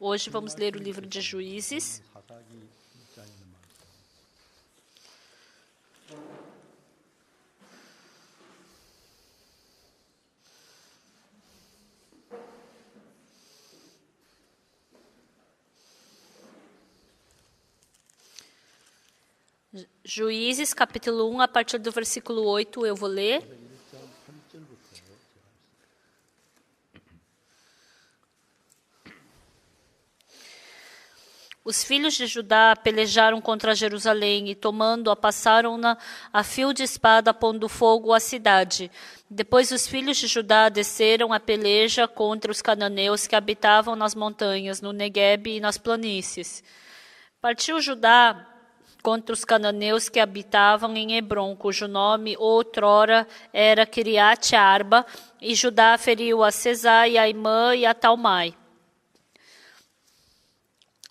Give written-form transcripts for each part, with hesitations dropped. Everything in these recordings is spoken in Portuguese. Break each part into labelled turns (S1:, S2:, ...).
S1: Hoje vamos ler o livro de Juízes. Juízes, capítulo 1, a partir do versículo 8, eu vou ler. Os filhos de Judá pelejaram contra Jerusalém e, tomando-a, passaram-na a fio de espada, pondo fogo à cidade. Depois os filhos de Judá desceram a peleja contra os cananeus que habitavam nas montanhas, no Neguebe e nas planícies. Partiu Judá contra os cananeus que habitavam em Hebrom, cujo nome outrora era Kiriat Arba, e Judá feriu a Sesá e a Imã e a Talmai.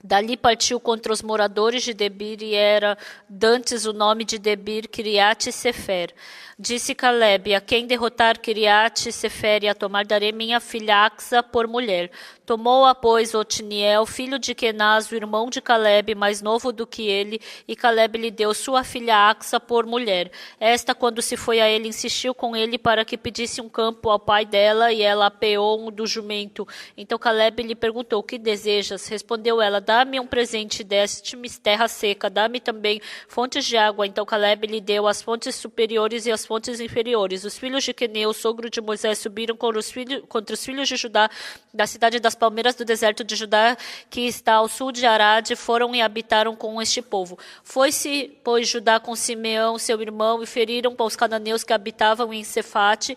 S1: Dali partiu contra os moradores de Debir, e era dantes o nome de Debir, Kiriat Sefer. Disse Calebe: a quem derrotar Kiriat Sefer e a tomar, darei minha filha Axa por mulher. Tomou-a, pois, Otiniel, filho de Kenaz, o irmão de Calebe, mais novo do que ele, e Calebe lhe deu sua filha Axa por mulher. Esta, quando se foi a ele, insistiu com ele para que pedisse um campo ao pai dela, e ela apeou um do jumento. Então Calebe lhe perguntou: o que desejas? Respondeu ela: dá-me um presente, deste-me terra seca, dá-me também fontes de água. Então Calebe lhe deu as fontes superiores e as fontes inferiores. Os filhos de Queneu, sogro de Moisés, subiram contra os filhos de Judá, da cidade das palmeiras do deserto de Judá, que está ao sul de Arade, foram e habitaram com este povo. Foi-se, pois, Judá com Simeão, seu irmão, e feriram os cananeus que habitavam em Cefate,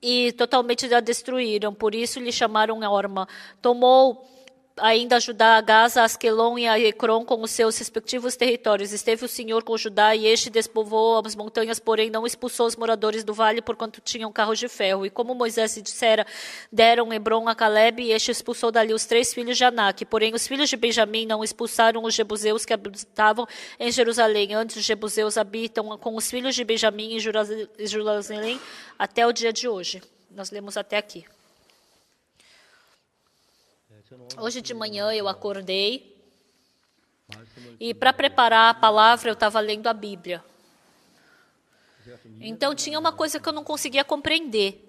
S1: e totalmente a destruíram. Por isso lhe chamaram Orma. Tomou ainda Judá a Gaza, a Asquelon e a Ecrom com os seus respectivos territórios. Esteve o Senhor com Judá, e este despovoou as montanhas, porém não expulsou os moradores do vale, porquanto tinham carros de ferro. E como Moisés se dissera, deram Hebrom a Calebe, e este expulsou dali os 3 filhos de Anak. Porém os filhos de Benjamim não expulsaram os jebuseus que habitavam em Jerusalém. Antes os jebuseus habitam com os filhos de Benjamim em Jerusalém até o dia de hoje. Nós lemos até aqui. Hoje de manhã eu acordei e, para preparar a palavra, eu estava lendo a Bíblia. Então tinha uma coisa que eu não conseguia compreender.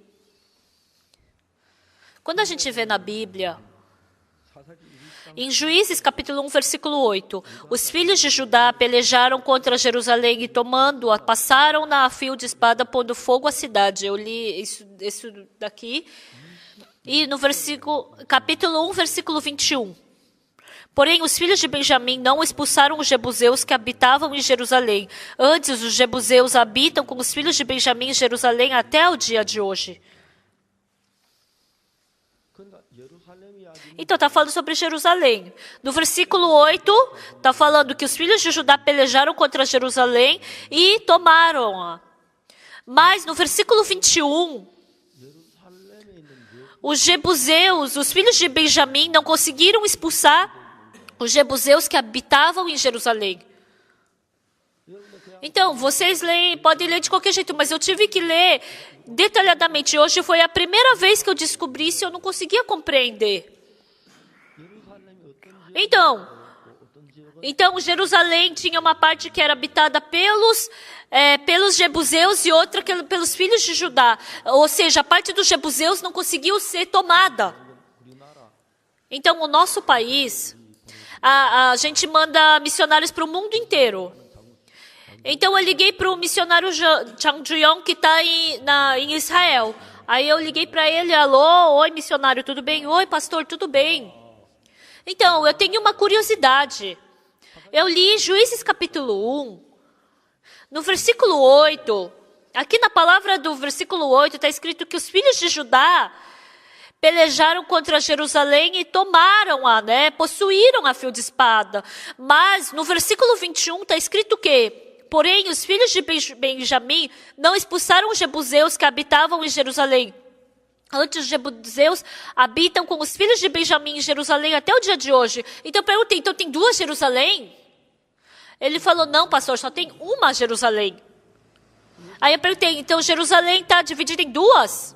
S1: Quando a gente vê na Bíblia, em Juízes capítulo 1, versículo 8, os filhos de Judá pelejaram contra Jerusalém e, tomando-a, passaram-na a fio de espada, pondo fogo à cidade. Eu li isso daqui. E no capítulo 1, versículo 21. Porém, os filhos de Benjamim não expulsaram os jebuseus que habitavam em Jerusalém. Antes, os jebuseus habitam com os filhos de Benjamim em Jerusalém até o dia de hoje. Então, está falando sobre Jerusalém. No versículo 8, está falando que os filhos de Judá pelejaram contra Jerusalém e tomaram-a. Mas no versículo 21... os jebuseus, os filhos de Benjamim, não conseguiram expulsar os jebuseus que habitavam em Jerusalém. Então, vocês podem ler de qualquer jeito, mas eu tive que ler detalhadamente. Hoje foi a primeira vez que eu descobri isso, eu não conseguia compreender. Então, Jerusalém tinha uma parte que era habitada pelos jebuseus e outra pelos filhos de Judá. Ou seja, a parte dos jebuseus não conseguiu ser tomada. Então, o nosso país, a gente manda missionários para o mundo inteiro. Então, eu liguei para o missionário Chang Juyong, que está em Israel. Aí eu liguei para ele: alô, oi missionário, tudo bem? Oi pastor, tudo bem? Então, eu tenho uma curiosidade. Eu li Juízes capítulo 1, no versículo 8, aqui na palavra do versículo 8, está escrito que os filhos de Judá pelejaram contra Jerusalém e tomaram-a, possuíram a fio de espada. Mas no versículo 21 está escrito que, porém, os filhos de Benjamim não expulsaram os jebuseus que habitavam em Jerusalém. Antes, os jebuseus habitam com os filhos de Benjamim em Jerusalém até o dia de hoje. Então eu perguntei: então tem 2 Jerusalém? Ele falou: não, pastor, só tem uma Jerusalém. Aí eu perguntei: então Jerusalém está dividida em 2?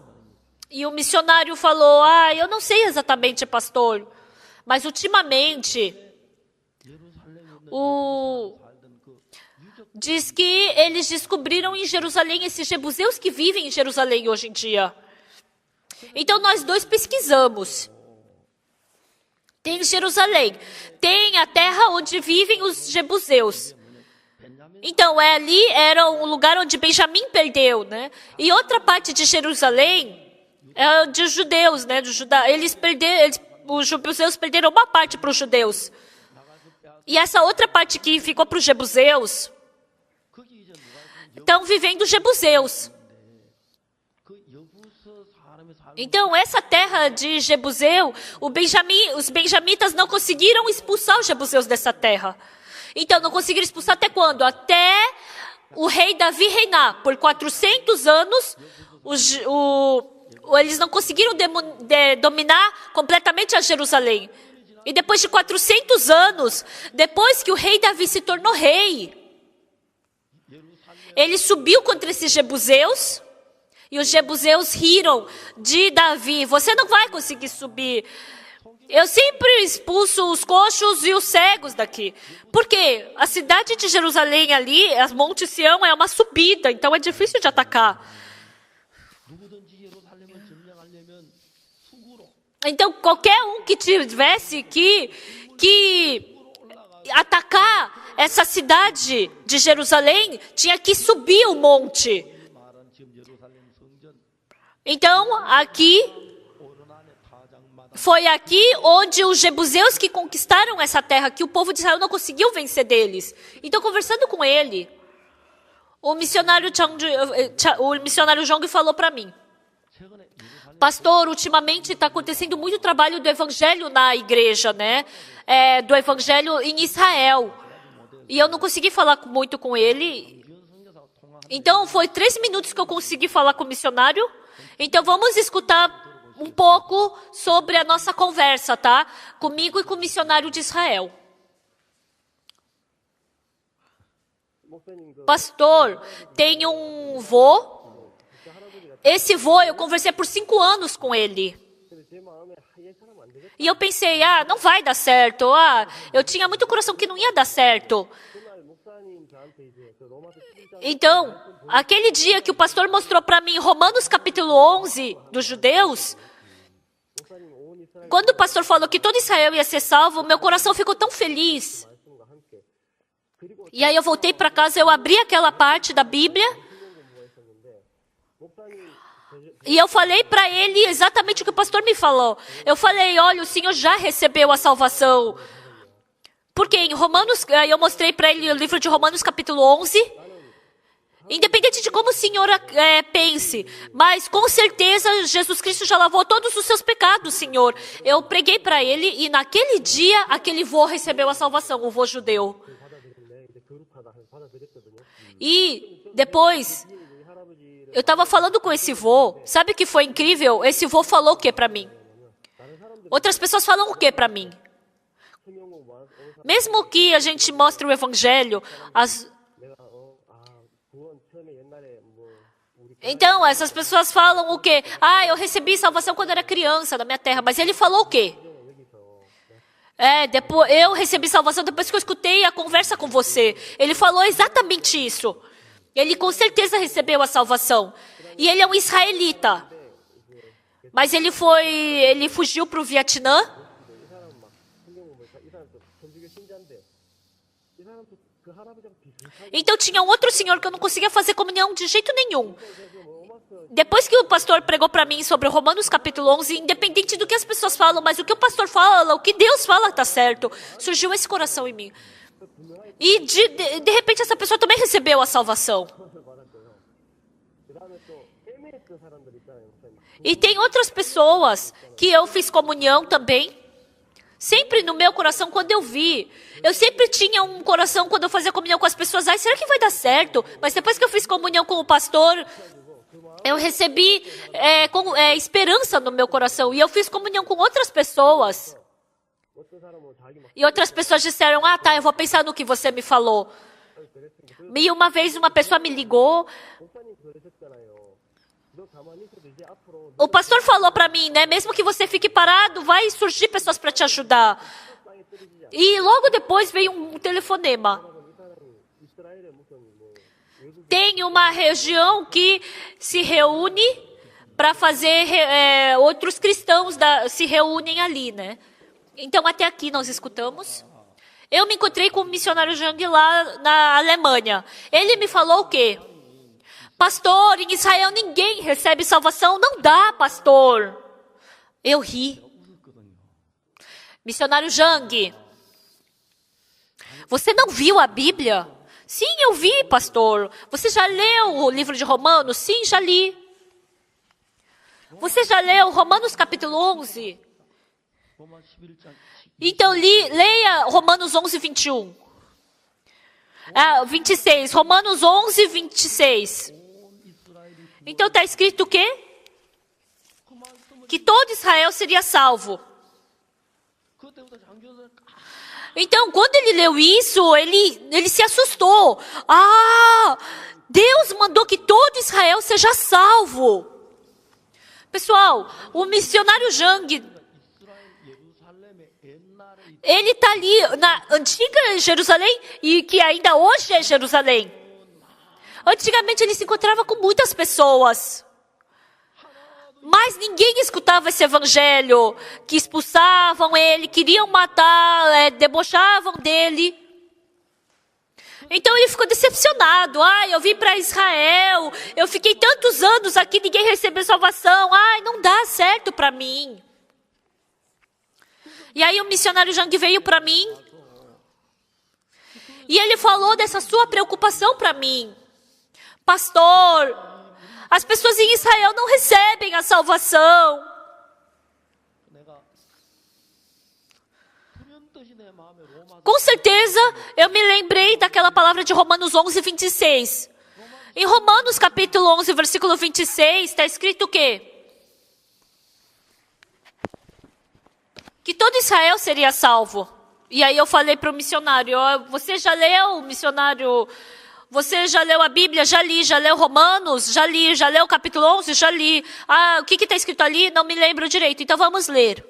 S1: E o missionário falou: eu não sei exatamente, pastor, Mas ultimamente, diz que eles descobriram em Jerusalém esses jebuseus que vivem em Jerusalém hoje em dia. Então nós dois pesquisamos. Tem Jerusalém, tem a terra onde vivem os jebuseus. Então ali era um lugar onde Benjamim perdeu, né? E outra parte de Jerusalém é de judeus, né? Os jebuseus perderam uma parte para os judeus. E essa outra parte que ficou para os jebuseus, estão vivendo os jebuseus. Então, essa terra de Jebuseu, os benjamitas não conseguiram expulsar os jebuseus dessa terra. Então, não conseguiram expulsar até quando? Até o rei Davi reinar. Por 400 anos, eles não conseguiram dominar completamente a Jerusalém. E depois de 400 anos, depois que o rei Davi se tornou rei, ele subiu contra esses jebuseus, e os jebuseus riram de Davi. Você não vai conseguir subir. Eu sempre expulso os coxos e os cegos daqui. Porque a cidade de Jerusalém ali, as Monte Sião, é uma subida, então é difícil de atacar. Então, qualquer um que tivesse que atacar essa cidade de Jerusalém, tinha que subir o monte. Então, foi aqui onde os jebuseus que conquistaram essa terra, que o povo de Israel não conseguiu vencer deles. Então, conversando com ele, o missionário Jong falou para mim: pastor, ultimamente está acontecendo muito trabalho do evangelho na igreja, né? Do evangelho em Israel. E eu não consegui falar muito com ele. Então, foi 3 minutos que eu consegui falar com o missionário. Então, vamos escutar um pouco sobre a nossa conversa, tá? Comigo e com o missionário de Israel. Pastor, tem um vô. Esse vô, eu conversei por 5 anos com ele. E eu pensei, não vai dar certo. Eu tinha muito coração que não ia dar certo. Então, aquele dia que o pastor mostrou para mim Romanos capítulo 11 dos judeus, quando o pastor falou que todo Israel ia ser salvo, meu coração ficou tão feliz. E aí eu voltei para casa, eu abri aquela parte da Bíblia e eu falei para ele exatamente o que o pastor me falou. Eu falei, olha, o Senhor já recebeu a salvação. Porque em Romanos, eu mostrei para ele o livro de Romanos capítulo 11. Independente de como o Senhor pense, mas com certeza Jesus Cristo já lavou todos os seus pecados, Senhor. Eu preguei para ele e naquele dia, aquele vô recebeu a salvação, o vô judeu. E depois, eu estava falando com esse vô, sabe o que foi incrível? Esse vô falou o que para mim? Outras pessoas falam o que para mim? Mesmo que a gente mostre o evangelho, então, essas pessoas falam o quê? Eu recebi salvação quando era criança na minha terra. Mas ele falou o quê? Depois, eu recebi salvação depois que eu escutei a conversa com você. Ele falou exatamente isso. Ele com certeza recebeu a salvação. E ele é um israelita. Mas ele fugiu para o Vietnã. Então tinha um outro senhor que eu não conseguia fazer comunhão de jeito nenhum. Depois que o pastor pregou para mim sobre Romanos capítulo 11, independente do que as pessoas falam, mas o que o pastor fala, o que Deus fala está certo, surgiu esse coração em mim. E de repente essa pessoa também recebeu a salvação. E tem outras pessoas que eu fiz comunhão também. Sempre no meu coração, quando eu vi, eu sempre tinha um coração quando eu fazia comunhão com as pessoas, será que vai dar certo? Mas depois que eu fiz comunhão com o pastor, eu recebi esperança no meu coração. E eu fiz comunhão com outras pessoas. E outras pessoas disseram, eu vou pensar no que você me falou. E uma vez uma pessoa me ligou. O pastor falou para mim, né? Mesmo que você fique parado, vai surgir pessoas para te ajudar. E logo depois veio um telefonema. Tem uma região que se reúne para fazer, outros cristãos se reúnem ali, né? Então, até aqui nós escutamos. Eu me encontrei com o missionário Jang lá na Alemanha. Ele me falou o quê? Pastor, em Israel ninguém recebe salvação. Não dá, pastor. Eu ri. Missionário Jang, você não viu a Bíblia? Sim, eu vi, pastor. Você já leu o livro de Romanos? Sim, já li. Você já leu Romanos capítulo 11? Então, leia Romanos 11, 21. 26. Romanos 11, 26. Então, está escrito o quê? Que todo Israel seria salvo. Então, quando ele leu isso, ele se assustou. Deus mandou que todo Israel seja salvo. Pessoal, o missionário Jang, ele está ali na antiga Jerusalém, e que ainda hoje é Jerusalém. Antigamente ele se encontrava com muitas pessoas. Mas ninguém escutava esse evangelho, que expulsavam ele, queriam matar, debochavam dele. Então ele ficou decepcionado. Eu vim para Israel, eu fiquei tantos anos aqui, ninguém recebeu salvação. Não dá certo para mim. E aí o missionário Jang veio para mim, e ele falou dessa sua preocupação para mim. Pastor, as pessoas em Israel não recebem a salvação. Com certeza, eu me lembrei daquela palavra de Romanos 11, 26. Em Romanos capítulo 11, versículo 26, está escrito o quê? Que todo Israel seria salvo. E aí eu falei para o missionário, você já leu, missionário? Você já leu a Bíblia? Já li. Já leu Romanos? Já li. Já leu o capítulo 11? Já li. O que está escrito ali? Não me lembro direito. Então vamos ler.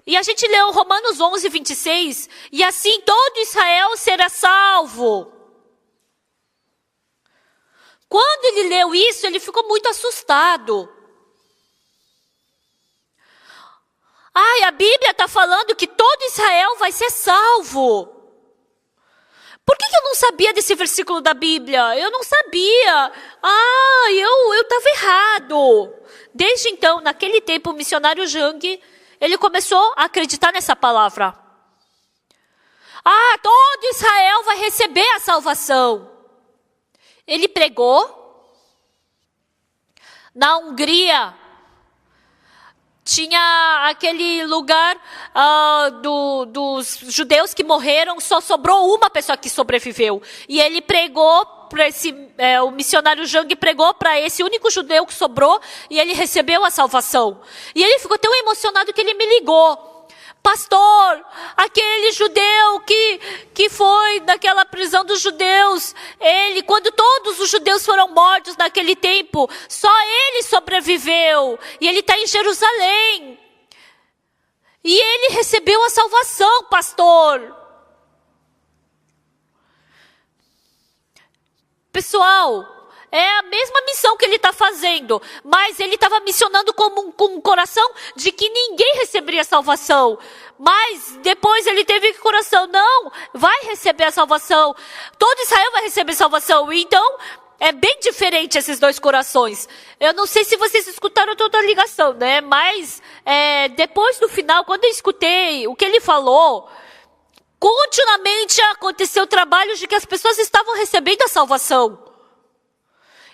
S1: E a gente leu Romanos 11, 26. E assim todo Israel será salvo. Quando ele leu isso, ele ficou muito assustado. A Bíblia está falando que todo Israel vai ser salvo. Por que eu não sabia desse versículo da Bíblia? Eu não sabia. Eu estava errado. Desde então, naquele tempo, o missionário Jang, ele começou a acreditar nessa palavra. Todo Israel vai receber a salvação. Ele pregou. Na Hungria, tinha aquele lugar dos judeus que morreram, só sobrou uma pessoa que sobreviveu. E ele pregou para o missionário Jang pregou para esse único judeu que sobrou, e ele recebeu a salvação. E ele ficou tão emocionado que ele me ligou. Pastor, aquele judeu que foi naquela prisão dos judeus, quando todos os judeus foram mortos naquele tempo, só ele sobreviveu, e ele está em Jerusalém. E ele recebeu a salvação, pastor. Pessoal, é a mesma missão que ele está fazendo, mas ele estava missionando com um coração de que ninguém receberia salvação. Mas depois ele teve que coração, não, vai receber a salvação. Todo Israel vai receber salvação. Então, é bem diferente esses dois corações. Eu não sei se vocês escutaram toda a ligação, né? Mas depois do final, quando eu escutei o que ele falou, continuamente aconteceu trabalho de que as pessoas estavam recebendo a salvação.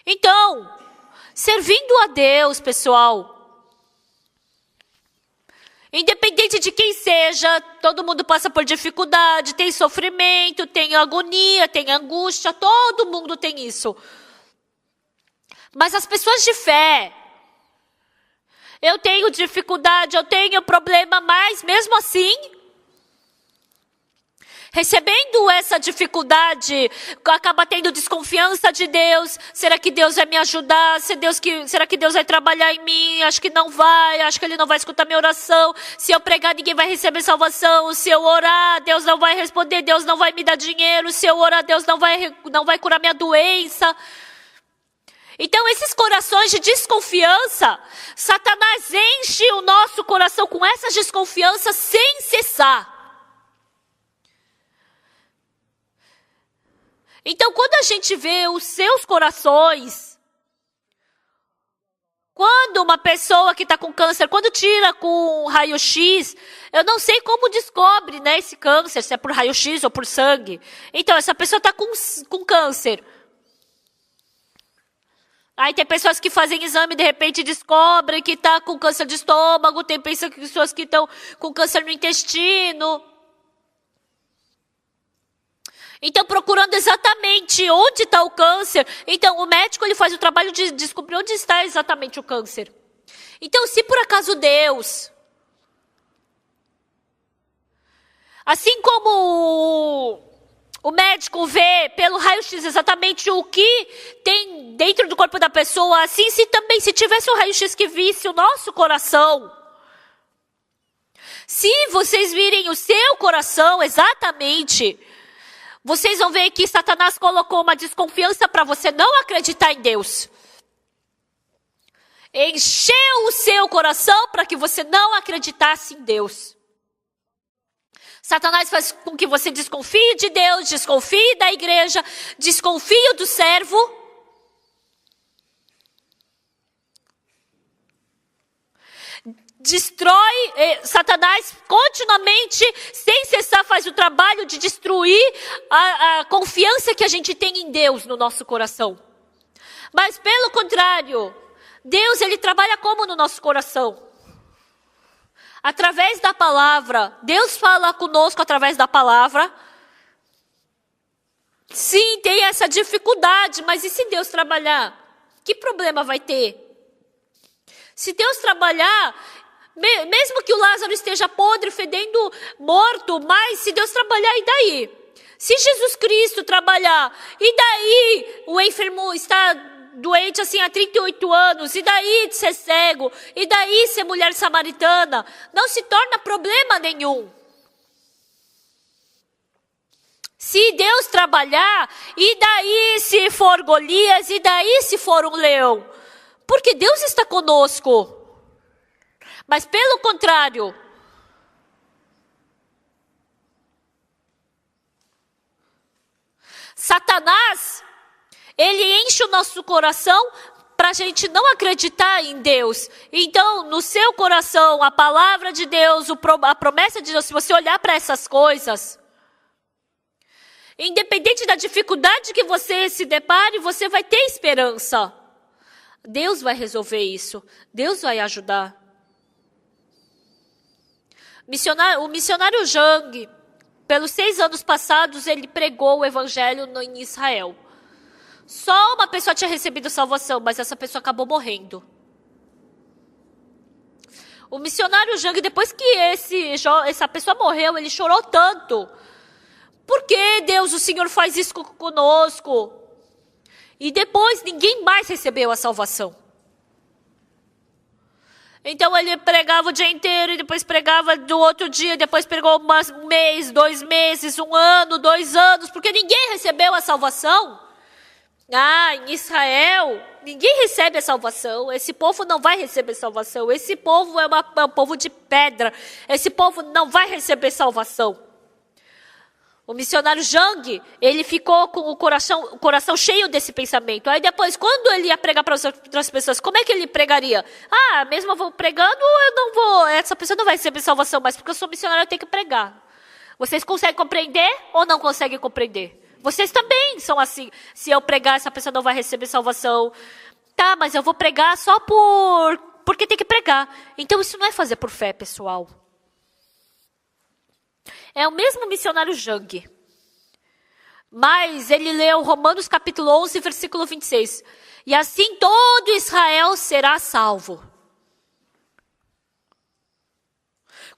S1: Então, servindo a Deus, pessoal, independente de quem seja, todo mundo passa por dificuldade, tem sofrimento, tem agonia, tem angústia, todo mundo tem isso. Mas as pessoas de fé, eu tenho dificuldade, eu tenho problema, mas mesmo assim, Recebendo essa dificuldade, acaba tendo desconfiança de Deus. Será que Deus vai me ajudar? Será que Deus vai trabalhar em mim? Acho que não vai. Acho que Ele não vai escutar minha oração. Se eu pregar, ninguém vai receber salvação. Se eu orar, Deus não vai responder. Deus não vai me dar dinheiro. Se eu orar, Deus não vai curar minha doença. Então, esses corações de desconfiança, Satanás enche o nosso coração com essas desconfianças sem cessar. Então, quando a gente vê os seus corações, quando uma pessoa que está com câncer, quando tira com raio-x, eu não sei como descobre, né, esse câncer, se é por raio-x ou por sangue. Então, essa pessoa está com câncer. Aí tem pessoas que fazem exame e de repente descobrem que está com câncer de estômago, tem pessoas que estão com câncer no intestino. Então, procurando exatamente onde está o câncer, então o médico ele faz o trabalho de descobrir onde está exatamente o câncer. Então, se por acaso Deus, assim como o médico vê pelo raio-x exatamente o que tem dentro do corpo da pessoa, assim se tivesse um raio-x que visse o nosso coração, se vocês virem o seu coração exatamente, vocês vão ver que Satanás colocou uma desconfiança para você não acreditar em Deus. Encheu o seu coração para que você não acreditasse em Deus. Satanás faz com que você desconfie de Deus, desconfie da igreja, desconfie do servo. Destrói, Satanás continuamente, sem cessar, faz o trabalho de destruir a confiança que a gente tem em Deus no nosso coração. Mas pelo contrário, Deus ele trabalha como no nosso coração? Através da palavra. Deus fala conosco através da palavra. Sim, tem essa dificuldade, mas e se Deus trabalhar? Que problema vai ter? Se Deus trabalhar, mesmo que o Lázaro esteja podre, fedendo, morto, mas se Deus trabalhar, e daí? Se Jesus Cristo trabalhar, e daí o enfermo está doente assim há 38 anos, e daí de ser cego, e daí ser mulher samaritana, não se torna problema nenhum. Se Deus trabalhar, e daí se for Golias, e daí se for um leão? Porque Deus está conosco. Mas pelo contrário, Satanás, ele enche o nosso coração para a gente não acreditar em Deus. Então, no seu coração, a palavra de Deus, a promessa de Deus, se você olhar para essas coisas, independente da dificuldade que você se depare, você vai ter esperança. Deus vai resolver isso. Deus vai ajudar. O missionário Jang, pelos 6 anos passados, ele pregou o evangelho em Israel. Só uma pessoa tinha recebido salvação, mas essa pessoa acabou morrendo. O missionário Jang, depois que essa pessoa morreu, ele chorou tanto. Por que Deus, o Senhor, faz isso conosco? E depois ninguém mais recebeu a salvação. Então ele pregava o dia inteiro, e depois pregava do outro dia, depois pregou um mês, 2 meses, 1 ano, 2 anos, porque ninguém recebeu a salvação. Em Israel, ninguém recebe a salvação, esse povo não vai receber salvação, esse povo é um povo de pedra, esse povo não vai receber salvação. O missionário Jang, ele ficou com o coração cheio desse pensamento. Aí depois, quando ele ia pregar para outras pessoas, como é que ele pregaria? Mesmo eu vou pregando, eu não vou, essa pessoa não vai receber salvação, mas porque eu sou missionário, eu tenho que pregar. Vocês conseguem compreender ou não conseguem compreender? Vocês também são assim. Se eu pregar, essa pessoa não vai receber salvação. Tá, mas eu vou pregar só porque tem que pregar. Então isso não é fazer por fé, pessoal. É o mesmo missionário Jang. Mas ele leu Romanos capítulo 11, versículo 26. E assim todo Israel será salvo.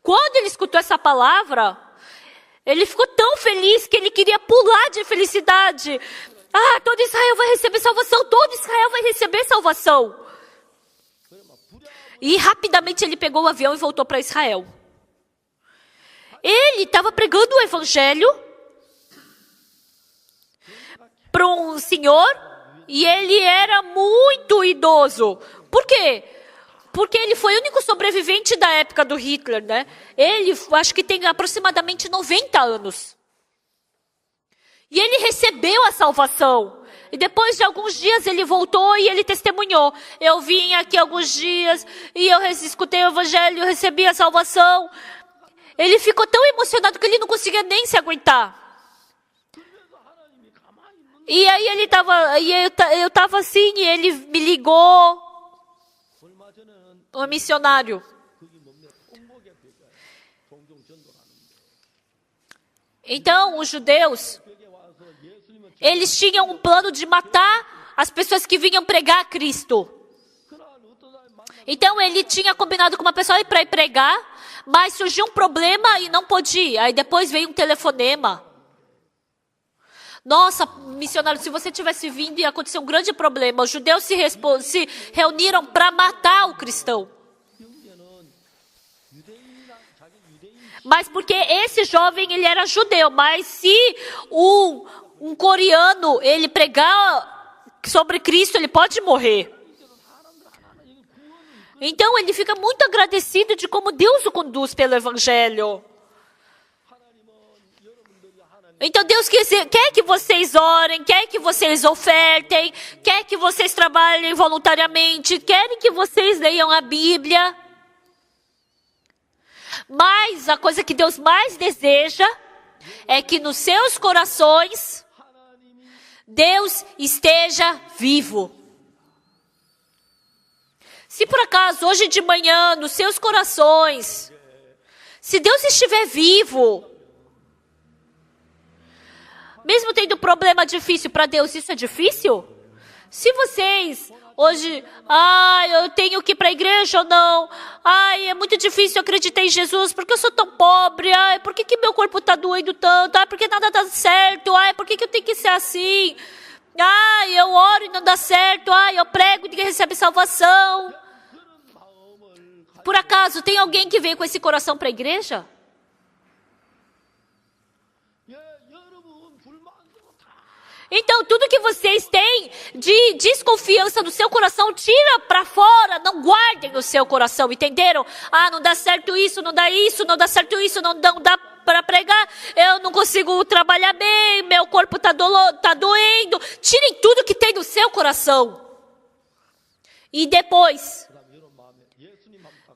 S1: Quando ele escutou essa palavra, Ele ficou tão feliz que ele queria pular de felicidade. Ah, todo Israel vai receber salvação, todo Israel vai receber salvação. E rapidamente ele pegou o avião e voltou para Israel. Ele estava pregando o evangelho para um senhor e ele era muito idoso. Por quê? Porque ele foi o único sobrevivente da época do Hitler, né? Ele, acho que tem aproximadamente 90 anos. E ele recebeu a salvação. E depois de alguns dias ele voltou e ele testemunhou. Eu vim aqui alguns dias e eu escutei o evangelho, eu recebi a salvação. Ele ficou tão emocionado que ele não conseguia nem se aguentar. E aí ele tava, eu tava assim, e ele me ligou. O missionário. Então, os judeus, eles tinham um plano de matar as pessoas que vinham pregar a Cristo. Então, ele tinha combinado com uma pessoa para ir pregar, mas surgiu um problema e não pôde ir. Aí depois veio um telefonema. Nossa, missionário, se você tivesse vindo, ia acontecer um grande problema. Os judeus se reuniram para matar o cristão. Mas porque esse jovem, ele era judeu. Mas se um coreano, ele pregar sobre Cristo, ele pode morrer. Então, ele fica muito agradecido de como Deus o conduz pelo evangelho. Então Deus quer que vocês orem, quer que vocês ofertem, quer que vocês trabalhem voluntariamente, quer que vocês leiam a Bíblia. Mas a coisa que Deus mais deseja é que nos seus corações Deus esteja vivo. Se por acaso hoje de manhã nos seus corações, se Deus estiver vivo, mesmo tendo problema difícil para Deus, isso é difícil? Se vocês hoje, eu tenho que ir para a igreja ou não? É muito difícil acreditar em Jesus, porque eu sou tão pobre? Por que meu corpo está doendo tanto? Porque nada dá certo? Por que eu tenho que ser assim? Eu oro e não dá certo. Eu prego e ninguém recebe salvação. Por acaso, tem alguém que veio com esse coração para a igreja? Então, tudo que vocês têm de desconfiança no seu coração, tira para fora, não guardem no seu coração, entenderam? Não dá certo isso, não dá certo isso, não dá para pregar, eu não consigo trabalhar bem, meu corpo tá doendo. Tirem tudo que tem no seu coração. E depois,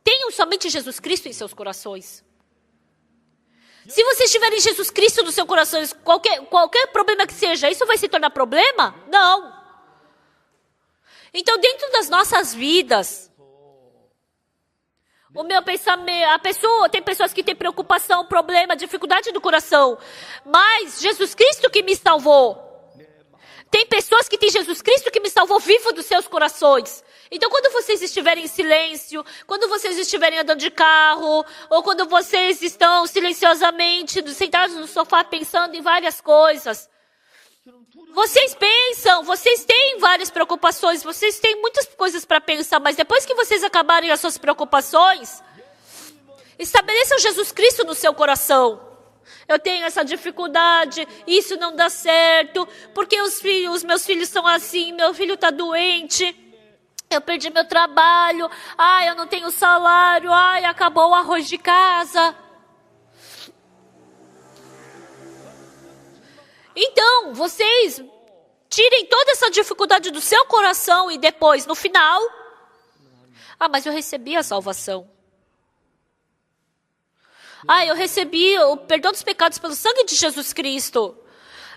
S1: tenham somente Jesus Cristo em seus corações. Se vocês tiverem Jesus Cristo no seu coração, qualquer problema que seja, isso vai se tornar problema? Não. Então, dentro das nossas vidas, o meu pensamento, tem pessoas que têm preocupação, problema, dificuldade do coração, mas Jesus Cristo que me salvou. Tem pessoas que têm Jesus Cristo que me salvou vivo dos seus corações. Então, quando vocês estiverem em silêncio, quando vocês estiverem andando de carro, ou quando vocês estão silenciosamente sentados no sofá pensando em várias coisas, vocês pensam, vocês têm várias preocupações, vocês têm muitas coisas para pensar, mas depois que vocês acabarem as suas preocupações, estabeleçam Jesus Cristo no seu coração. Eu tenho essa dificuldade, isso não dá certo, porque os meus filhos são assim, meu filho está doente, eu perdi meu trabalho, eu não tenho salário, acabou o arroz de casa. Então, vocês tirem toda essa dificuldade do seu coração e depois, no final, mas eu recebi a salvação. Eu recebi o perdão dos pecados pelo sangue de Jesus Cristo.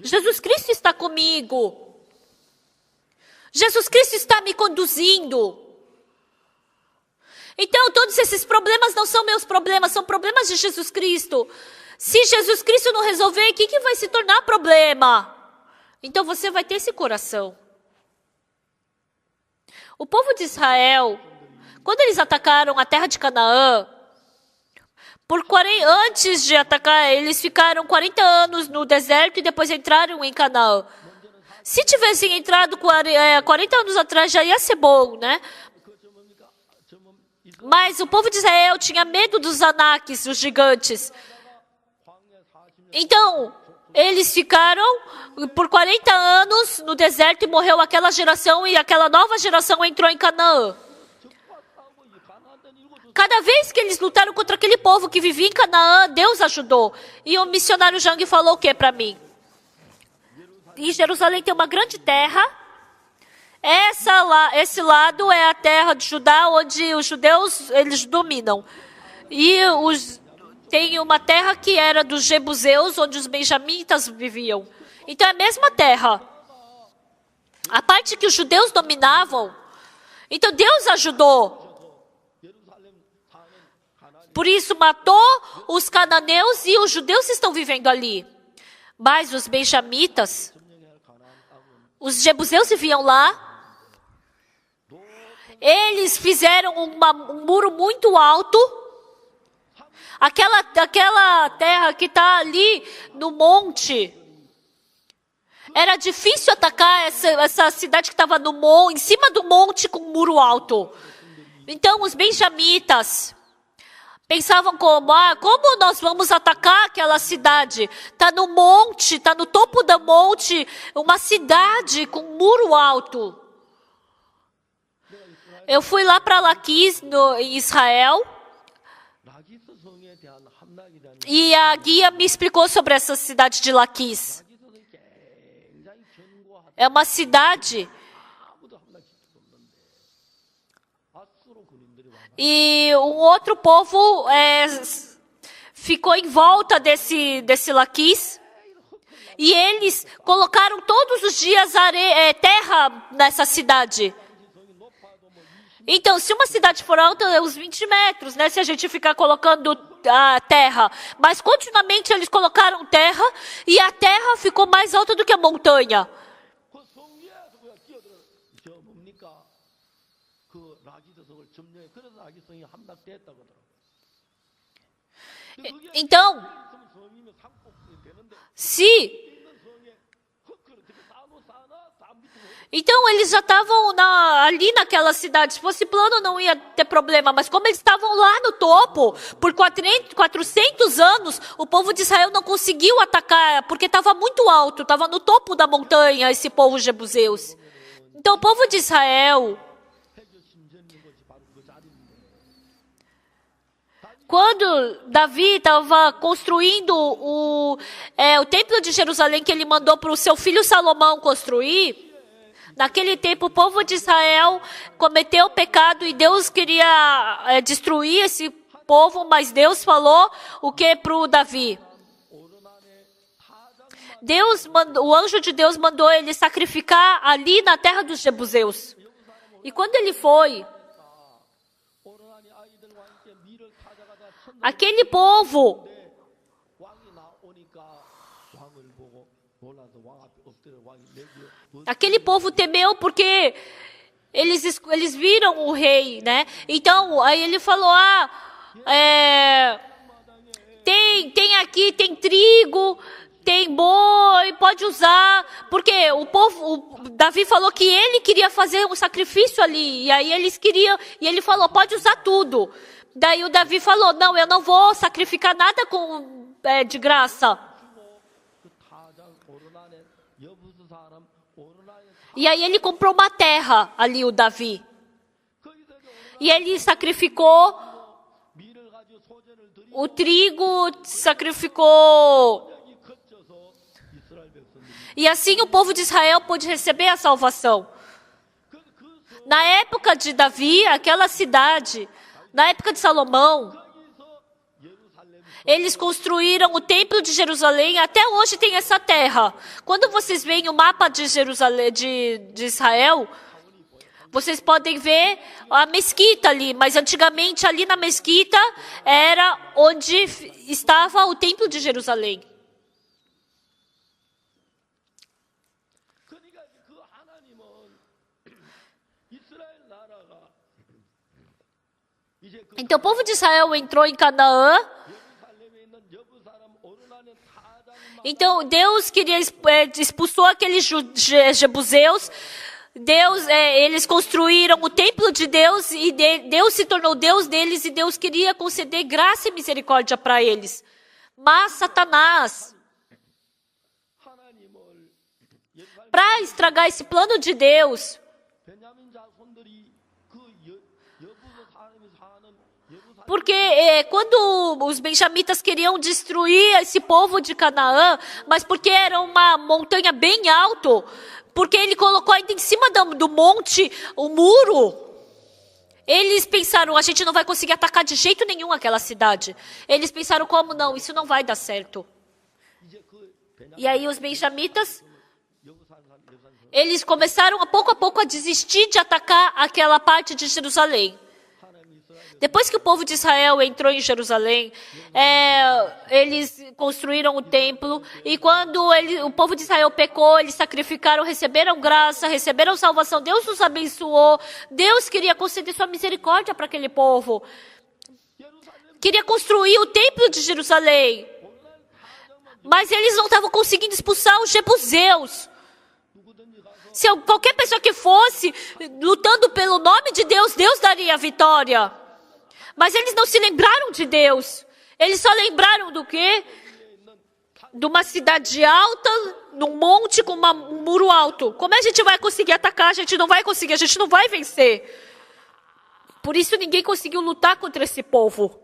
S1: Jesus Cristo está comigo. Jesus Cristo está me conduzindo. Então, todos esses problemas não são meus problemas, são problemas de Jesus Cristo. Se Jesus Cristo não resolver, o que vai se tornar problema? Então, você vai ter esse coração. O povo de Israel, quando eles atacaram a terra de Canaã, Antes de atacar, eles ficaram 40 anos no deserto e depois entraram em Canaã. Se tivessem entrado 40 anos atrás, já ia ser bom, né? Mas o povo de Israel tinha medo dos Anaques, os gigantes. Então, eles ficaram por 40 anos no deserto e morreu aquela geração e aquela nova geração entrou em Canaã. Cada vez que eles lutaram contra aquele povo que vivia em Canaã, Deus ajudou. E o missionário Jang falou o que para mim? Em Jerusalém tem uma grande terra. Esse lado é a terra de Judá, onde os judeus eles dominam. E tem uma terra que era dos jebuseus, onde os benjamitas viviam. Então é a mesma terra. A parte que os judeus dominavam. Então Deus ajudou. Por isso matou os cananeus e os judeus estão vivendo ali. Mas os benjamitas, os jebuseus viviam lá. Eles fizeram um muro muito alto. Aquela terra que está ali no monte. Era difícil atacar essa cidade que estava em cima do monte com um muro alto. Então os benjamitas pensavam como nós vamos atacar aquela cidade? Está no monte, está no topo do monte, uma cidade com um muro alto. Eu fui lá para Laquis, em Israel, e a guia me explicou sobre essa cidade de Laquis. É uma cidade. E um outro povo ficou em volta desse Laquis. E eles colocaram todos os dias terra nessa cidade. Então, se uma cidade for alta, é uns 20 metros, né? Se a gente ficar colocando a terra. Mas continuamente eles colocaram terra e a terra ficou mais alta do que a montanha. Então, então eles já estavam ali naquela cidade. Se fosse plano não ia ter problema, mas como eles estavam lá no topo, por 400 anos, o povo de Israel não conseguiu atacar, porque estava muito alto, estava no topo da montanha, esse povo jebuseus. Então o povo de Israel, quando Davi estava construindo o templo de Jerusalém, que ele mandou para o seu filho Salomão construir, naquele tempo o povo de Israel cometeu o pecado e Deus queria destruir esse povo, mas Deus falou o que para o Davi? O anjo de Deus mandou ele sacrificar ali na terra dos jebuseus. E quando ele foi, aquele povo temeu porque eles viram o rei, né? Então, aí ele falou, tem aqui, tem trigo, tem boi, pode usar, porque o Davi falou que ele queria fazer um sacrifício ali, e aí eles queriam, e ele falou, pode usar tudo. Daí o Davi falou, não, eu não vou sacrificar nada de graça. E aí ele comprou uma terra ali, o Davi. E ele sacrificou o trigo, sacrificou. E assim o povo de Israel pôde receber a salvação. Na época de Davi, aquela cidade, na época de Salomão, eles construíram o templo de Jerusalém, até hoje tem essa terra. Quando vocês veem o mapa de Jerusalém, de Israel, vocês podem ver a mesquita ali, mas antigamente ali na mesquita era onde estava o templo de Jerusalém. Então o povo de Israel entrou em Canaã Então, Deus queria expulsou aqueles jebuseus. Eles construíram o templo de Deus e Deus se tornou Deus deles e Deus queria conceder graça e misericórdia para eles. Mas Satanás, para estragar esse plano de Deus, porque quando os benjamitas queriam destruir esse povo de Canaã, mas porque era uma montanha bem alta, porque ele colocou ainda em cima do monte o muro, eles pensaram, a gente não vai conseguir atacar de jeito nenhum aquela cidade. Eles pensaram, como não? Isso não vai dar certo. E aí os benjamitas, eles começaram a pouco a desistir de atacar aquela parte de Jerusalém. Depois que o povo de Israel entrou em Jerusalém, eles construíram o templo. E quando o povo de Israel pecou, eles sacrificaram, receberam graça, receberam salvação. Deus os abençoou. Deus queria conceder sua misericórdia para aquele povo. Queria construir o templo de Jerusalém. Mas eles não estavam conseguindo expulsar os jebuseus. Se qualquer pessoa que fosse lutando pelo nome de Deus, Deus daria a vitória. Mas eles não se lembraram de Deus. Eles só lembraram do quê? De uma cidade alta, num monte com um muro alto. Como a gente vai conseguir atacar? A gente não vai conseguir, a gente não vai vencer. Por isso ninguém conseguiu lutar contra esse povo.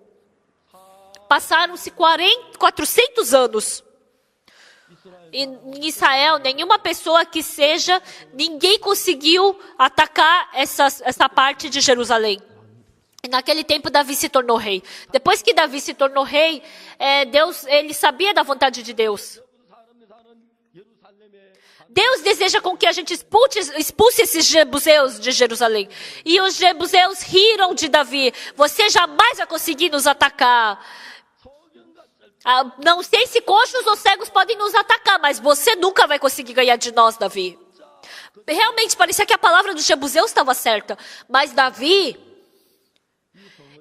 S1: Passaram-se 400 anos. E em Israel, nenhuma pessoa que seja, ninguém conseguiu atacar essa parte de Jerusalém. E naquele tempo Davi se tornou rei. Depois que Davi se tornou rei, ele sabia da vontade de Deus. Deus deseja com que a gente expulse esses jebuseus de Jerusalém. E os jebuseus riram de Davi. Você jamais vai conseguir nos atacar. Não sei se coxos ou cegos podem nos atacar, mas você nunca vai conseguir ganhar de nós, Davi. Realmente parecia que a palavra dos jebuseus estava certa. Mas Davi,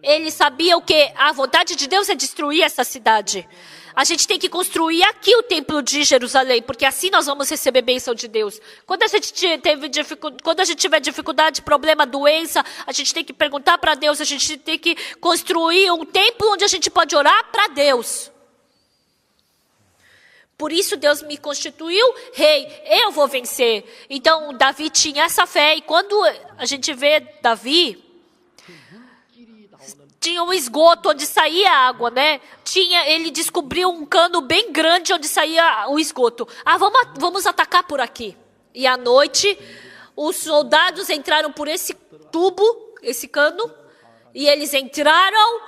S1: ele sabia o que? A vontade de Deus é destruir essa cidade. A gente tem que construir aqui o templo de Jerusalém, porque assim nós vamos receber bênção de Deus. Quando a gente tiver dificuldade, problema, doença, a gente tem que perguntar para Deus, a gente tem que construir um templo onde a gente pode orar para Deus. Por isso Deus me constituiu rei, eu vou vencer. Então Davi tinha essa fé, e quando a gente vê Davi, tinha um esgoto onde saía água, né? Ele descobriu um cano bem grande onde saía o esgoto. Vamos atacar por aqui. E à noite, os soldados entraram por esse tubo, esse cano, e eles entraram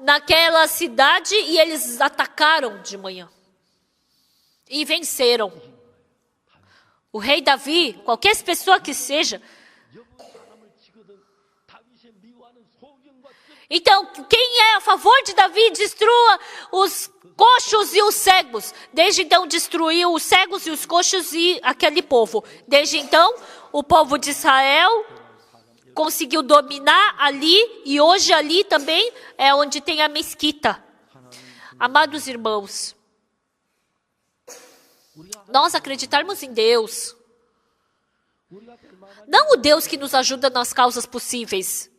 S1: naquela cidade e eles atacaram de manhã. E venceram. O rei Davi, qualquer pessoa que seja. Então, quem é a favor de Davi, destrua os coxos e os cegos. Desde então, destruiu os cegos e os coxos e aquele povo. Desde então, o povo de Israel conseguiu dominar ali, e hoje ali também é onde tem a mesquita. Amados irmãos, nós acreditarmos em Deus, não o Deus que nos ajuda nas causas possíveis,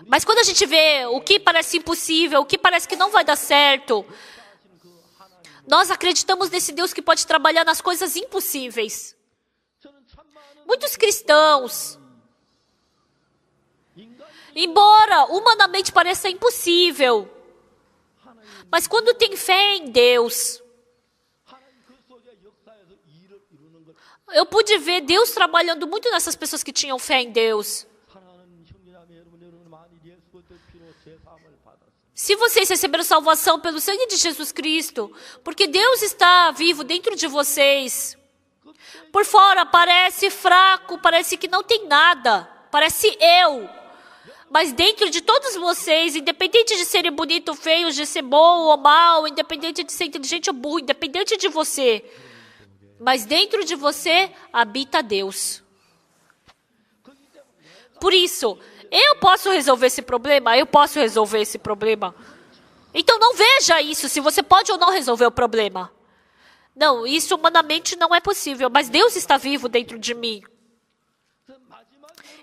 S1: mas quando a gente vê o que parece impossível, o que parece que não vai dar certo, nós acreditamos nesse Deus que pode trabalhar nas coisas impossíveis. Muitos cristãos, embora humanamente pareça impossível, mas quando tem fé em Deus, eu pude ver Deus trabalhando muito nessas pessoas que tinham fé em Deus. Se vocês receberam salvação pelo sangue de Jesus Cristo, porque Deus está vivo dentro de vocês, por fora parece fraco, parece que não tem nada, parece eu. Mas dentro de todos vocês, independente de serem bonitos ou feios, de ser bom ou mal, independente de ser inteligente ou burro, independente de você, mas dentro de você habita Deus. Por isso, eu posso resolver esse problema? Eu posso resolver esse problema. Então não veja isso, se você pode ou não resolver o problema. Não, isso humanamente não é possível, mas Deus está vivo dentro de mim.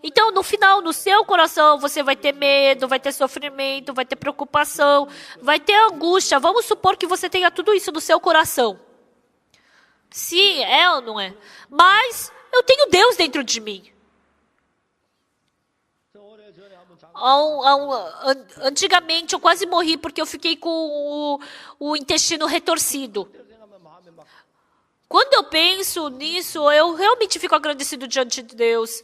S1: Então, no final, no seu coração, você vai ter medo, vai ter sofrimento, vai ter preocupação, vai ter angústia. Vamos supor que você tenha tudo isso no seu coração. Sim, é ou não é? Mas eu tenho Deus dentro de mim. Antigamente, eu quase morri porque eu fiquei com o intestino retorcido. Quando eu penso nisso, eu realmente fico agradecido diante de Deus.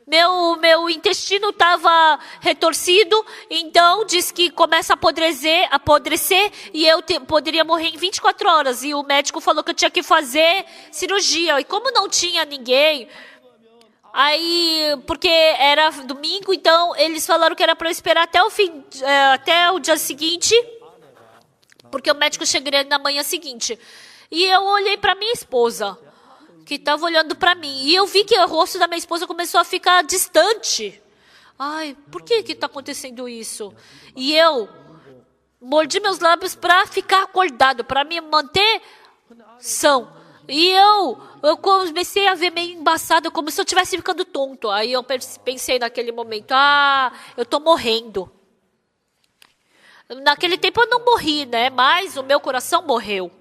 S1: Meu intestino estava retorcido, então diz que começa a apodrecer e eu poderia morrer em 24 horas. E o médico falou que eu tinha que fazer cirurgia. E como não tinha ninguém, aí, porque era domingo, então eles falaram que era para eu esperar até o dia seguinte, porque o médico chegaria na manhã seguinte. E eu olhei para minha esposa, que estava olhando para mim. E eu vi que o rosto da minha esposa começou a ficar distante. Ai, por que está acontecendo isso? E eu mordi meus lábios para ficar acordado, para me manter são. E eu comecei a ver meio embaçado, como se eu estivesse ficando tonto. Aí eu pensei naquele momento, eu estou morrendo. Naquele tempo eu não morri, né? Mas o meu coração morreu.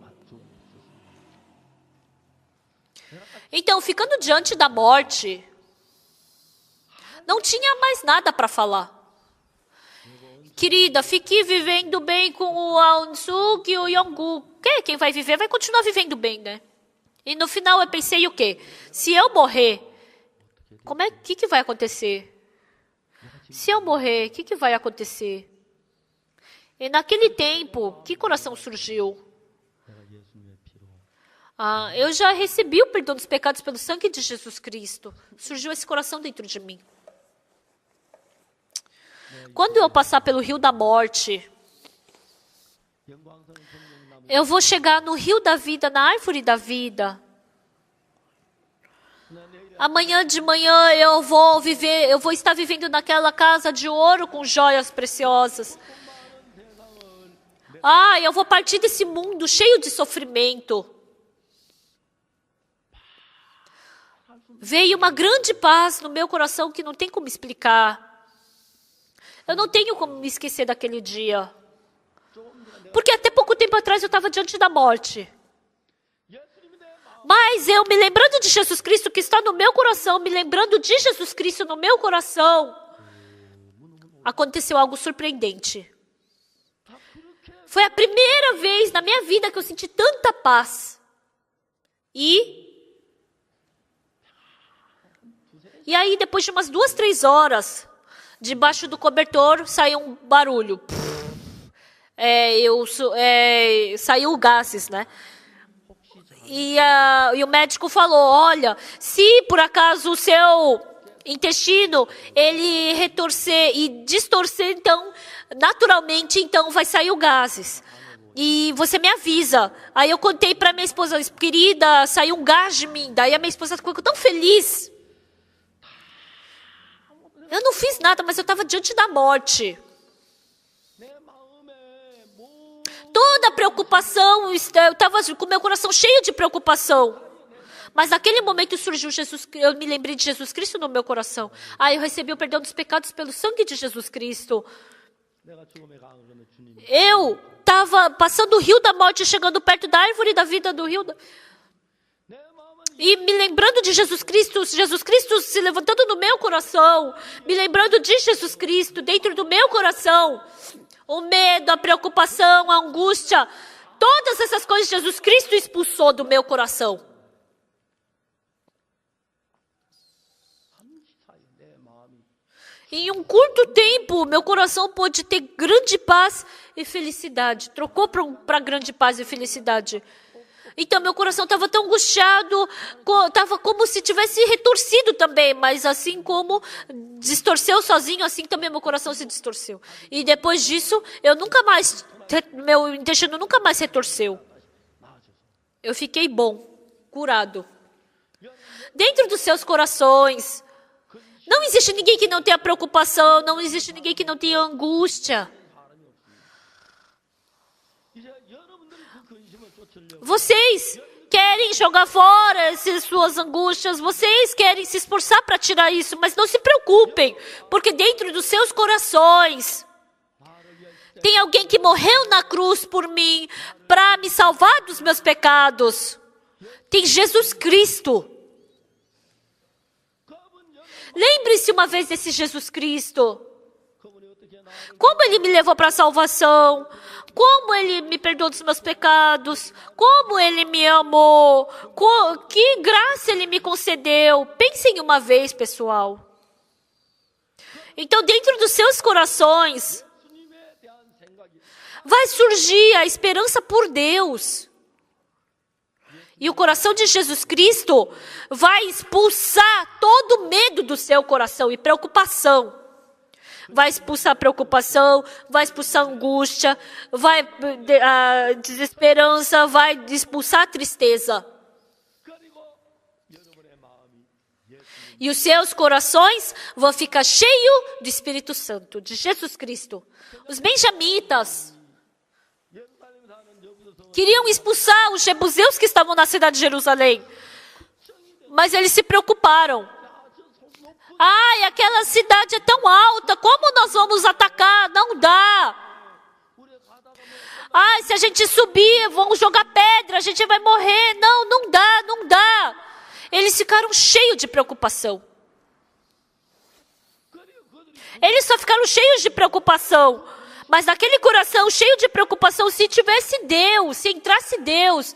S1: Então, ficando diante da morte, não tinha mais nada para falar. Querida, fique vivendo bem com o Aung Suk e o Yonggu. Quem vai viver vai continuar vivendo bem, né? E no final eu pensei o quê? Se eu morrer, que vai acontecer? Se eu morrer, o que vai acontecer? E naquele tempo, que coração surgiu? Eu já recebi o perdão dos pecados pelo sangue de Jesus Cristo. Surgiu esse coração dentro de mim. Quando eu passar pelo rio da morte, eu vou chegar no rio da vida, na árvore da vida. Amanhã de manhã eu vou estar vivendo naquela casa de ouro com joias preciosas. Eu vou partir desse mundo cheio de sofrimento. Veio uma grande paz no meu coração que não tem como explicar. Eu não tenho como me esquecer daquele dia. Porque até pouco tempo atrás eu estava diante da morte. Mas eu me lembrando de Jesus Cristo que está no meu coração, me lembrando de Jesus Cristo no meu coração, aconteceu algo surpreendente. Foi a primeira vez na minha vida que eu senti tanta paz. E aí, depois de umas 2, 3 horas, debaixo do cobertor, saiu um barulho. Saiu gases, né? E o médico falou, olha, se por acaso o seu intestino, ele retorcer e distorcer, então, naturalmente, então, vai sair o gases. E você me avisa. Aí eu contei para minha esposa, querida, saiu um gás de mim. Daí a minha esposa ficou tão feliz. Eu não fiz nada, mas eu estava diante da morte. Toda a preocupação, eu estava com meu coração cheio de preocupação. Mas naquele momento surgiu Jesus, eu me lembrei de Jesus Cristo no meu coração. Eu recebi o perdão dos pecados pelo sangue de Jesus Cristo. Eu estava passando o rio da morte, chegando perto da árvore da vida do rio. E me lembrando de Jesus Cristo se levantando no meu coração, me lembrando de Jesus Cristo dentro do meu coração. O medo, a preocupação, a angústia, todas essas coisas Jesus Cristo expulsou do meu coração. Em um curto tempo, meu coração pôde ter grande paz e felicidade. Trocou para grande paz e felicidade. Então, meu coração estava tão angustiado, estava como se tivesse retorcido também, mas assim como distorceu sozinho, assim também meu coração se distorceu. E depois disso, meu intestino nunca mais retorceu. Eu fiquei bom, curado. Dentro dos seus corações, não existe ninguém que não tenha preocupação, não existe ninguém que não tenha angústia. Vocês querem jogar fora essas suas angústias, vocês querem se esforçar para tirar isso, mas não se preocupem, porque dentro dos seus corações tem alguém que morreu na cruz por mim, para me salvar dos meus pecados. Tem Jesus Cristo. Lembre-se uma vez desse Jesus Cristo. Como Ele me levou para a salvação, como Ele me perdoou dos meus pecados, como Ele me amou, que graça Ele me concedeu. Pensem uma vez, pessoal. Então, dentro dos seus corações, vai surgir a esperança por Deus. E o coração de Jesus Cristo vai expulsar todo o medo do seu coração e preocupação. Vai expulsar a preocupação, vai expulsar a angústia, a desesperança, vai expulsar a tristeza. E os seus corações vão ficar cheios do Espírito Santo, de Jesus Cristo. Os benjamitas queriam expulsar os jebuseus que estavam na cidade de Jerusalém. Mas eles se preocuparam. Ai, aquela cidade é tão alta, como nós vamos atacar? Não dá. Ai, se a gente subir, vão jogar pedra, a gente vai morrer. Não dá, não dá. Eles ficaram cheios de preocupação. Eles só ficaram cheios de preocupação. Mas naquele coração cheio de preocupação, se tivesse Deus, se entrasse Deus,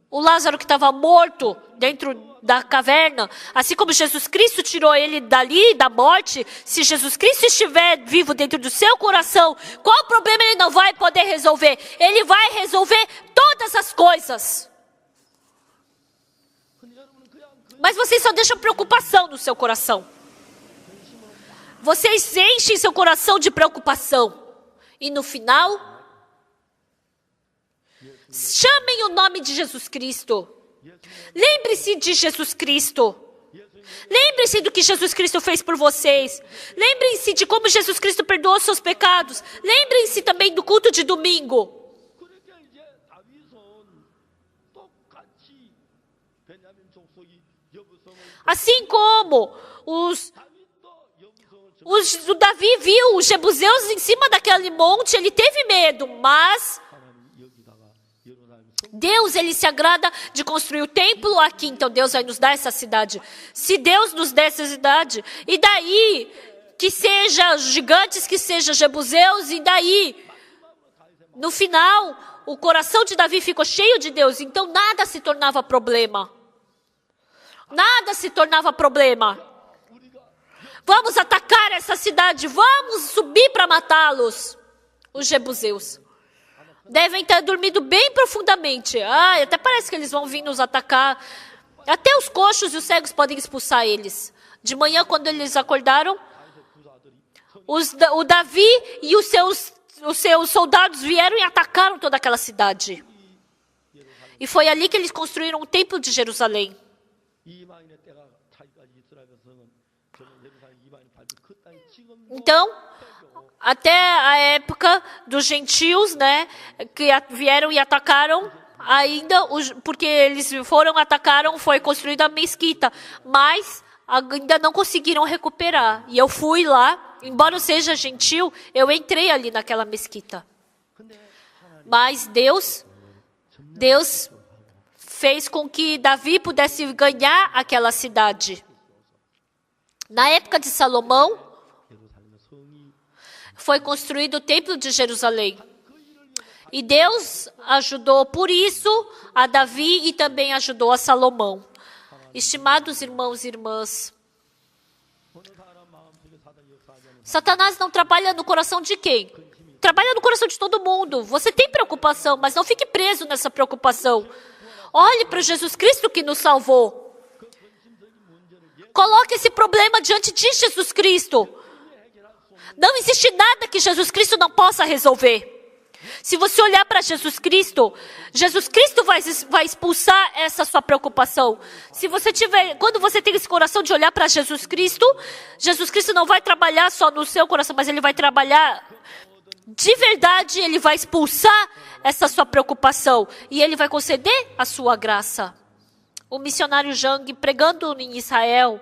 S1: o Lázaro que estava morto dentro da caverna, assim como Jesus Cristo tirou ele dali, da morte, se Jesus Cristo estiver vivo dentro do seu coração, qual problema ele não vai poder resolver? Ele vai resolver todas as coisas. Mas vocês só deixam preocupação no seu coração. Vocês enchem seu coração de preocupação. E no final, chamem o nome de Jesus Cristo. Lembre-se de Jesus Cristo. Lembre-se do que Jesus Cristo fez por vocês. Lembrem-se de como Jesus Cristo perdoou seus pecados. Lembrem-se também do culto de domingo. Assim como o Davi viu os jebuseus em cima daquele monte, ele teve medo, mas Deus, Ele se agrada de construir o templo aqui, então Deus vai nos dar essa cidade. Se Deus nos der essa cidade, e daí, que seja gigantes, que seja jebuseus, e daí, no final, o coração de Davi ficou cheio de Deus, então nada se tornava problema. Nada se tornava problema. Vamos atacar essa cidade, vamos subir para matá-los. Os jebuseus devem ter dormido bem profundamente. Até parece que eles vão vir nos atacar. Até os coxos e os cegos podem expulsar eles. De manhã, quando eles acordaram, o Davi e os seus soldados vieram e atacaram toda aquela cidade. E foi ali que eles construíram o templo de Jerusalém. Então, até a época dos gentios, né, que vieram e atacaram, porque eles atacaram, foi construída a mesquita, mas ainda não conseguiram recuperar. E eu fui lá, embora eu seja gentil, eu entrei ali naquela mesquita. Mas Deus fez com que Davi pudesse ganhar aquela cidade. Na época de Salomão, foi construído o templo de Jerusalém. E Deus ajudou por isso a Davi e também ajudou a Salomão. Estimados irmãos e irmãs, Satanás não trabalha no coração de quem? Trabalha no coração de todo mundo. Você tem preocupação, mas não fique preso nessa preocupação. Olhe para Jesus Cristo que nos salvou. Coloque esse problema diante de Jesus Cristo. Não existe nada que Jesus Cristo não possa resolver. Se você olhar para Jesus Cristo vai expulsar essa sua preocupação. Quando você tem esse coração de olhar para Jesus Cristo não vai trabalhar só no seu coração, mas Ele vai trabalhar de verdade Ele vai expulsar essa sua preocupação e Ele vai conceder a sua graça. O missionário Jang, pregando em Israel,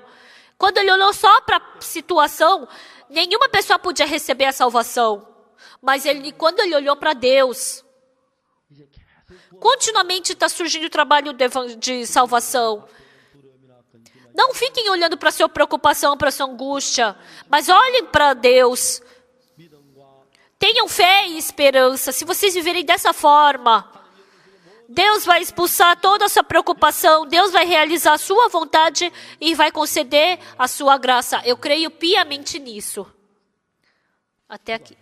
S1: quando ele olhou só para a situação, nenhuma pessoa podia receber a salvação. Mas quando ele olhou para Deus, continuamente está surgindo o trabalho de salvação. Não fiquem olhando para a sua preocupação, para a sua angústia, mas olhem para Deus. Tenham fé e esperança. Se vocês viverem dessa forma, Deus vai expulsar toda a sua preocupação, Deus vai realizar a sua vontade e vai conceder a sua graça. Eu creio piamente nisso. Até aqui.